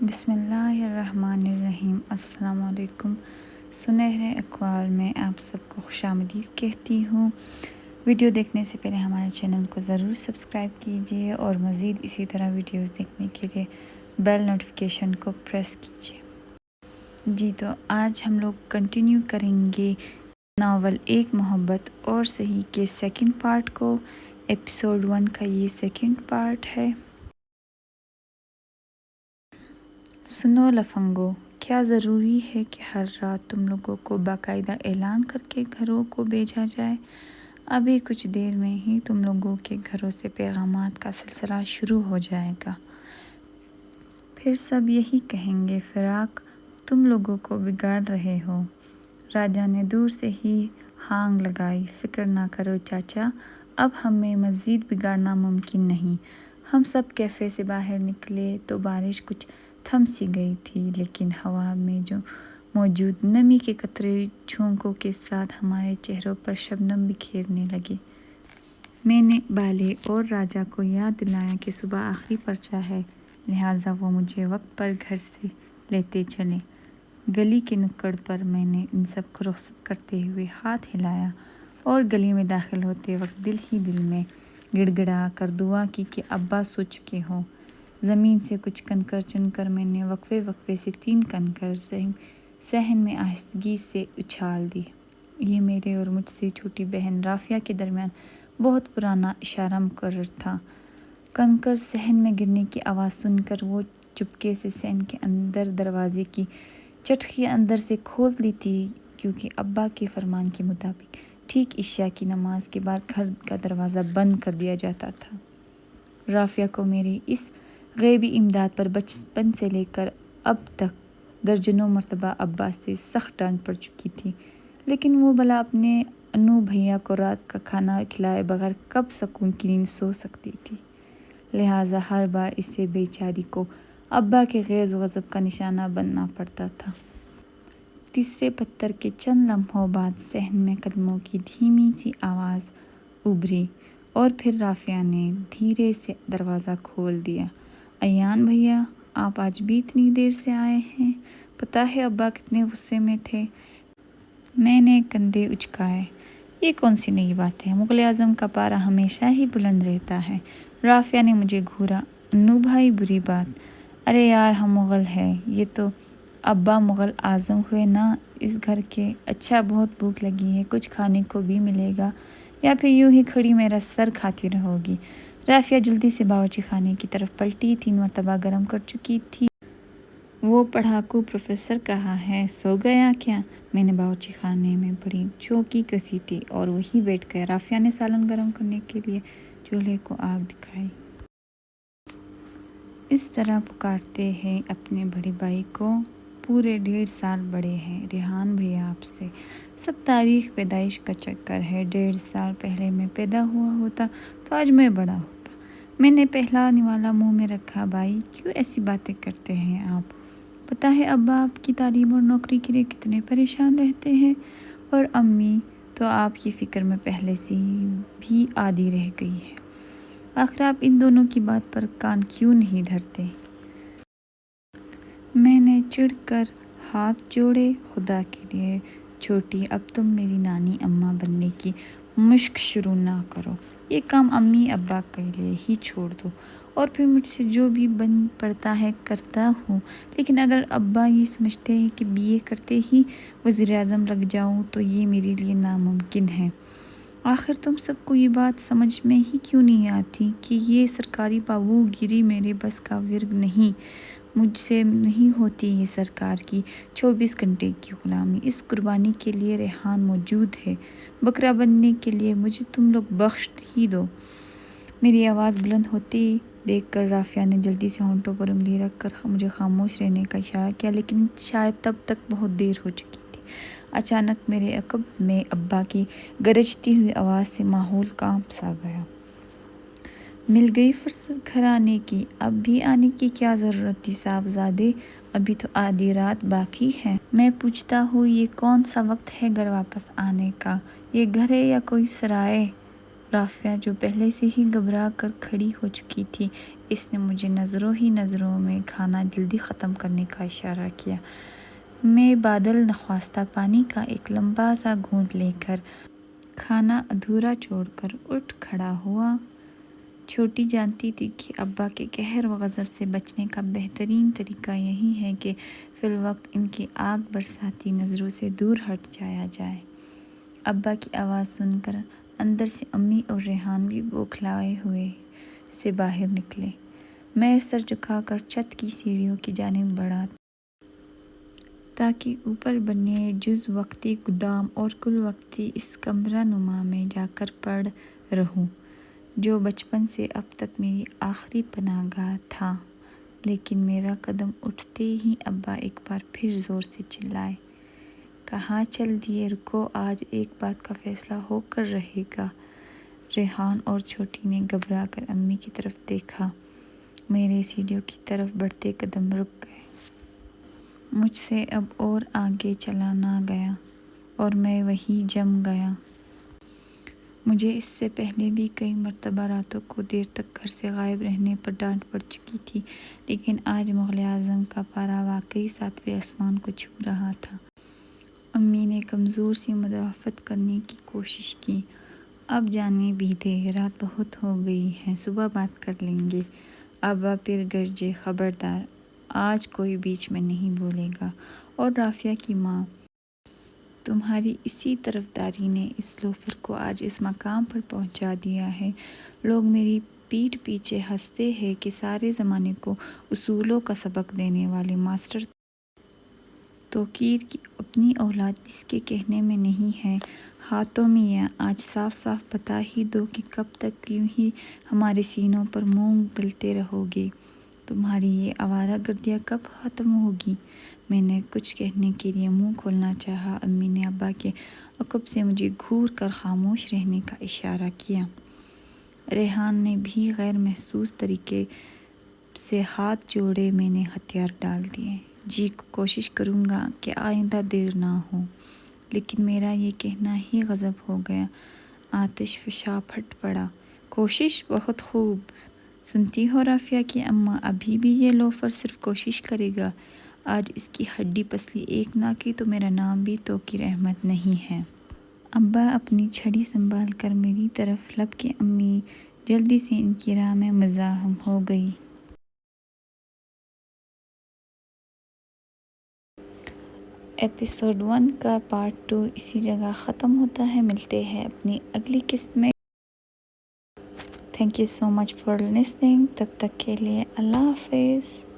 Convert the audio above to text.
بسم اللہ الرحمن الرحیم۔ السلام علیکم۔ سنہرے اقوال میں آپ سب کو خوش آمدید کہتی ہوں۔ ویڈیو دیکھنے سے پہلے ہمارے چینل کو ضرور سبسکرائب کیجیے اور مزید اسی طرح ویڈیوز دیکھنے کے لیے بیل نوٹیفیکیشن کو پریس کیجیے۔ جی تو آج ہم لوگ کنٹینیو کریں گے ناول ایک محبت اور صحیح کے سیکنڈ پارٹ کو۔ ایپیسوڈ 1 کا یہ سیکنڈ پارٹ ہے۔ سنو لفنگو، کیا ضروری ہے کہ ہر رات تم لوگوں کو باقاعدہ اعلان کر کے گھروں کو بھیجا جائے؟ ابھی کچھ دیر میں ہی تم لوگوں کے گھروں سے پیغامات کا سلسلہ شروع ہو جائے گا۔ پھر سب یہی کہیں گے فراق تم لوگوں کو بگاڑ رہے ہو۔ راجا نے دور سے ہی ہانگ لگائی۔ فکر نہ کرو چاچا، اب ہمیں مزید بگاڑنا ممکن نہیں۔ ہم سب کیفے سے باہر نکلے تو بارش کچھ تھم سی گئی تھی، لیکن ہوا میں جو موجود نمی کے قطرے جھونکوں کے ساتھ ہمارے چہروں پر شبنم بکھیرنے لگے۔ میں نے بالے اور راجا کو یاد دلایا کہ صبح آخری پرچہ ہے، لہٰذا وہ مجھے وقت پر گھر سے لیتے چلیں۔ گلی کے نکڑ پر میں نے ان سب کو رخصت کرتے ہوئے ہاتھ ہلایا اور گلی میں داخل ہوتے وقت دل ہی دل میں گڑ گڑا کر دعا کی کہ ابا سو چکے ہوں۔ زمین سے کچھ کنکر چن کر میں نے وقفے وقفے سے 3 کنکر صحن میں آہستگی سے اچھال دی۔ یہ میرے اور مجھ سے چھوٹی بہن رافعہ کے درمیان بہت پرانا اشارہ مقرر تھا۔ کنکر صحن میں گرنے کی آواز سن کر وہ چپکے سے صحن کے اندر دروازے کی چٹخی اندر سے کھول دی تھی، کیونکہ ابا کے فرمان کے مطابق ٹھیک عشاء کی نماز کے بعد گھر کا دروازہ بند کر دیا جاتا تھا۔ رافعہ کو میری اس غیبی امداد پر بچپن سے لے کر اب تک درجنوں مرتبہ ابا سے سخت ڈانٹ پڑ چکی تھی، لیکن وہ بھلا اپنے انو بھیا کو رات کا کھانا کھلائے بغیر کب سکون کی نیند سو سکتی تھی؟ لہٰذا ہر بار اسے بیچاری کو ابا کے غیظ و غضب کا نشانہ بننا پڑتا تھا۔ تیسرے پتھر کے چند لمحوں بعد صحن میں قدموں کی دھیمی سی آواز ابھری اور پھر رافعہ نے دھیرے سے دروازہ کھول دیا۔ ایان بھیا، آپ آج بھی اتنی دیر سے آئے ہیں؟ پتہ ہے ابا کتنے غصے میں تھے۔ میں نے کندھے اچکائے۔ یہ کون سی نئی بات ہے؟ مغل اعظم کا پارہ ہمیشہ ہی بلند رہتا ہے۔ رافعہ نے مجھے گھورا۔ انو بھائی، بری بات؟ ارے یار، ہم مغل ہیں، یہ تو ابا مغل اعظم ہوئے نا اس گھر کے۔ اچھا، بہت بھوک لگی ہے، کچھ کھانے کو بھی ملے گا یا پھر یوں ہی کھڑی میرا سر کھاتی رہو گی؟ رافعہ جلدی سے باورچی خانے کی طرف پلٹی۔ 3 مرتبہ گرم کر چکی تھی۔ وہ پڑھاکو پروفیسر کہاں ہے؟ سو گیا کیا؟ میں نے باورچی خانے میں پڑی چوکی گھسیٹی اور وہیں بیٹھ گیا۔ رافعہ نے سالن گرم کرنے کے لیے چولہے کو آگ دکھائی۔ اس طرح پکارتے ہیں اپنے بڑے بھائی کو؟ پورے 1.5 سال بڑے ہیں ریحان بھیا آپ سے۔ سب تاریخ پیدائش کا چکر ہے۔ 1.5 سال پہلے میں پیدا ہوا ہوتا تو آج میں بڑا ہوتا۔ میں نے پہلا نوالہ منہ میں رکھا۔ بھائی، کیوں ایسی باتیں کرتے ہیں آپ؟ پتہ ہے ابا آپ کی تعلیم اور نوکری کے لیے کتنے پریشان رہتے ہیں، اور امی تو آپ کی فکر میں پہلے سے بھی عادی رہ گئی ہے۔ آخر آپ ان دونوں کی بات پر کان کیوں نہیں دھرتے؟ میں نے چڑ کر ہاتھ جوڑے۔ خدا کے لیے چھوٹی، اب تم میری نانی اماں بننے کی مشق شروع نہ کرو۔ یہ کام امی ابا کے لیے ہی چھوڑ دو، اور پھر مجھ سے جو بھی بن پڑتا ہے کرتا ہوں۔ لیکن اگر ابا یہ سمجھتے ہیں کہ BA کرتے ہی وزیر اعظم لگ جاؤں تو یہ میرے لیے ناممکن ہے۔ آخر تم سب کو یہ بات سمجھ میں ہی کیوں نہیں آتی کہ یہ سرکاری بابو گیری میرے بس کا ورگ نہیں؟ مجھ سے نہیں ہوتی یہ سرکار کی 24 گھنٹے کی غلامی۔ اس قربانی کے لیے ریحان موجود ہے۔ بکرا بننے کے لیے مجھے تم لوگ بخش ہی دو۔ میری آواز بلند ہوتی دیکھ کر رافعہ نے جلدی سے ہونٹوں پر انگلی رکھ کر مجھے خاموش رہنے کا اشارہ کیا، لیکن شاید تب تک بہت دیر ہو چکی تھی۔ اچانک میرے عقب میں ابا کی گرجتی ہوئی آواز سے ماحول کانپ سا گیا۔ مل گئی فرصت گھر آنے کی؟ اب بھی آنے کی کیا ضرورت تھی صاحبزادے؟ ابھی تو آدھی رات باقی ہے۔ میں پوچھتا ہوں، یہ کون سا وقت ہے گھر واپس آنے کا؟ یہ گھر ہے یا کوئی سرائے؟ رافعہ جو پہلے سے ہی گھبرا کر کھڑی ہو چکی تھی، اس نے مجھے نظروں ہی نظروں میں کھانا جلدی ختم کرنے کا اشارہ کیا۔ میں بادل نخواستہ پانی کا ایک لمبا سا گھونٹ لے کر کھانا ادھورا چھوڑ کر اٹھ کھڑا ہوا۔ چھوٹی جانتی تھی کہ ابا کے قہر و غضب سے بچنے کا بہترین طریقہ یہی ہے کہ فی الوقت ان کی آگ برساتی نظروں سے دور ہٹ جایا جائے۔ ابا کی آواز سن کر اندر سے امی اور ریحان بھی بوکھلائے ہوئے سے باہر نکلے۔ میں سر جھکا کر چھت کی سیڑھیوں کی جانب بڑھا تاکہ اوپر بنے جز وقتی گودام اور کل وقتی اس کمرہ نما میں جا کر پڑھ رہوں جو بچپن سے اب تک میری آخری پناہ گاہ تھا۔ لیکن میرا قدم اٹھتے ہی ابا ایک بار پھر زور سے چلائے، کہاں چل دیے، رکو، آج ایک بات کا فیصلہ ہو کر رہے گا۔ ریحان اور چھوٹی نے گھبرا کر امی کی طرف دیکھا۔ میرے سیڑھیوں کی طرف بڑھتے قدم رک گئے۔ مجھ سے اب اور آگے چلا نہ گیا اور میں وہیں جم گیا۔ مجھے اس سے پہلے بھی کئی مرتبہ راتوں کو دیر تک گھر سے غائب رہنے پر ڈانٹ پڑ چکی تھی، لیکن آج مغل اعظم کا پارا واقعی ساتویں آسمان کو چھو رہا تھا۔ امی نے کمزور سی مدافعت کرنے کی کوشش کی۔ اب جانے بھی دے، رات بہت ہو گئی ہے، صبح بات کر لیں گے۔ ابا پھر گرجے، خبردار، آج کوئی بیچ میں نہیں بولے گا۔ اور رافعہ کی ماں، تمہاری اسی طرفداری نے اس لوفر کو آج اس مقام پر پہنچا دیا ہے۔ لوگ میری پیٹھ پیچھے ہنستے ہیں کہ سارے زمانے کو اصولوں کا سبق دینے والے ماسٹر توقیر کی اپنی اولاد اس کے کہنے میں نہیں ہے۔ ہاتھوں میاں، آج صاف صاف بتا ہی دو کہ کب تک یوں ہی ہمارے سینوں پر مونگ تلتے رہو گے؟ تمہاری یہ آوارہ گردیاں کب ختم ہوگی؟ میں نے کچھ کہنے کے لیے منہ کھولنا چاہا، امی نے ابا کے عقب سے مجھے گھور کر خاموش رہنے کا اشارہ کیا۔ ریحان نے بھی غیر محسوس طریقے سے ہاتھ جوڑے، میں نے ہتھیار ڈال دیے۔ جی، کوشش کروں گا کہ آئندہ دیر نہ ہو، لیکن میرا یہ کہنا ہی غضب ہو گیا۔ آتش فشاں پھٹ پڑا۔ کوشش؟ بہت خوب۔ سنتی ہو رافعہ کی اماں، ابھی بھی یہ لوفر صرف کوشش کرے گا۔ آج اس کی ہڈی پسلی ایک نہ کی تو میرا نام بھی توقیر احمد نہیں ہے۔ ابا اپنی چھڑی سنبھال کر میری طرف لپکے، امی جلدی سے ان کی راہ میں مزاحم ہو گئی۔ ایپیسوڈ 1 کا پارٹ 2 اسی جگہ ختم ہوتا ہے۔ ملتے ہیں اپنی اگلی قسط میں۔ Thank you so much for listening. تب تک کے لیے اللہ حافظ۔